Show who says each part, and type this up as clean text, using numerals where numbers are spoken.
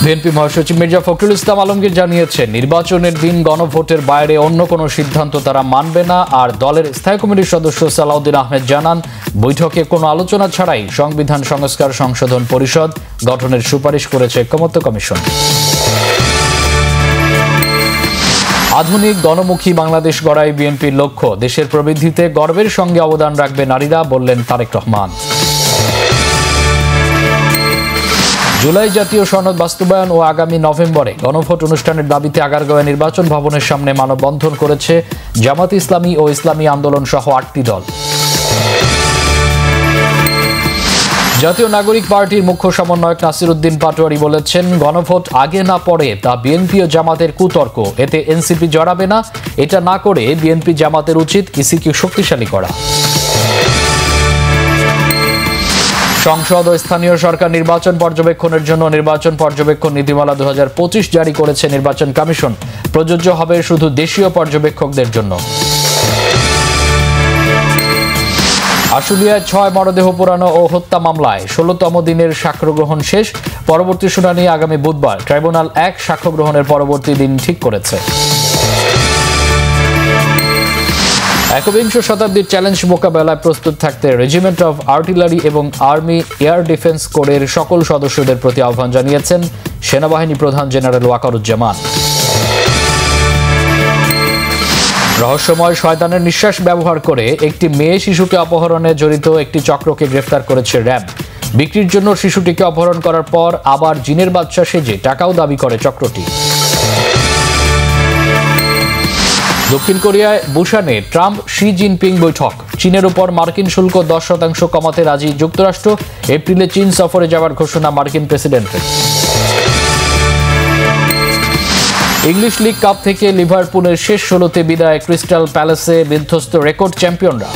Speaker 1: BNP মহাসচিব মির্জা ফখরুল ইসলাম আলমগীর জানিয়েছেন, নির্বাচনের দিন গণভোটের বাইরে অন্য কোনো সিদ্ধান্ত তারা মানবে না। আর দলের স্থায়ী কমিটির সদস্য সালাউদ্দিন আহমেদ জানান, বৈঠকে কোনো আলোচনা ছাড়াই সংবিধান সংস্কার সংশোধন পরিষদ গঠনের সুপারিশ করেছে ঐকমত্য কমিশন। আধুনিক গণমুখী বাংলাদেশ গড়াই বিএনপির লক্ষ্য। দেশের প্রবৃদ্ধিতে গর্বের সঙ্গে অবদান রাখবে নারীরা, বললেন তারেক রহমান। জুলাই জাতীয় সনদ বাস্তবায়ন ও আগামী নভেম্বরে গণভোট অনুষ্ঠানের দাবিতে আগারগাঁওয়ে নির্বাচন ভবনের সামনে মানববন্ধন করেছে জামাত ইসলামী ও ইসলামী আন্দোলন সহ 8টি দল। জাতীয় নাগরিক পার্টির মুখ্য সমন্বয়ক নাসির উদ্দিন পাটোয়ারি বলেছেন, গণভোট আগে না পরে তা বিএনপি ও জামাতের কুতর্ক, এতে এনসিপি জড়াবে না। এটা না করে বিএনপি জামাতের উচিত ইসিকে শক্তিশালী করা। সংসদ ও স্থানীয় সরকার নির্বাচন পর্যবেক্ষণের জন্য নির্বাচন পর্যবেক্ষণ নীতিমালা 2025 জারি করেছে নির্বাচন কমিশন। প্রযোজ্য হবে শুধু দেশীয় পর্যবেক্ষকদের জন্য। আশুলিয়ায় 6 মরদেহ পোড়ানো ও হত্যা মামলায় 16তম দিনের সাক্ষ্য গ্রহণ শেষ। পরবর্তী শুনানি আগামী বুধবার। ট্রাইব্যুনাল 1 সাক্ষ্য গ্রহণের পরবর্তী দিন ঠিক করেছে। একবিংশ শতাব্দীর চ্যালেঞ্জ মোকাবেলায় প্রস্তুত থাকতে রেজিমেন্ট অফ আর্টিলারি এবং আর্মি এয়ার ডিফেন্স কোরের সকল সদস্যদের প্রতি আহ্বান জানিয়েছেন সেনাবাহিনী প্রধান জেনারেল ওয়াকারুজ্জামান। রহস্যময় শয়তানের নিঃশ্বাস ব্যবহার করে একটি মেয়ে শিশুকে অপহরণে জড়িত একটি চক্রকে গ্রেফতার করেছে র্যাব। বিক্রির জন্য শিশুটিকে অপহরণ করার পর আবার জিনের বাদশা সেজে টাকাও দাবি করে চক্রটি। দক্ষিণ কোরিয়ায় বুসানে ট্রাম্প শি জিনপিং বৈঠক। চীনের উপর মার্কিন শুল্ক 10% কমাতে রাজি যুক্তরাষ্ট্র। এপ্রিলে চীন সফরে যাওয়ার ঘোষণা মার্কিন প্রেসিডেন্টের। ইংলিশ লিগ কাপ থেকে লিভারপুলের শেষ 16তে বিদায় ক্রিস্টাল প্যালেসে বিধ্বস্ত রেকর্ড চ্যাম্পিয়নরা।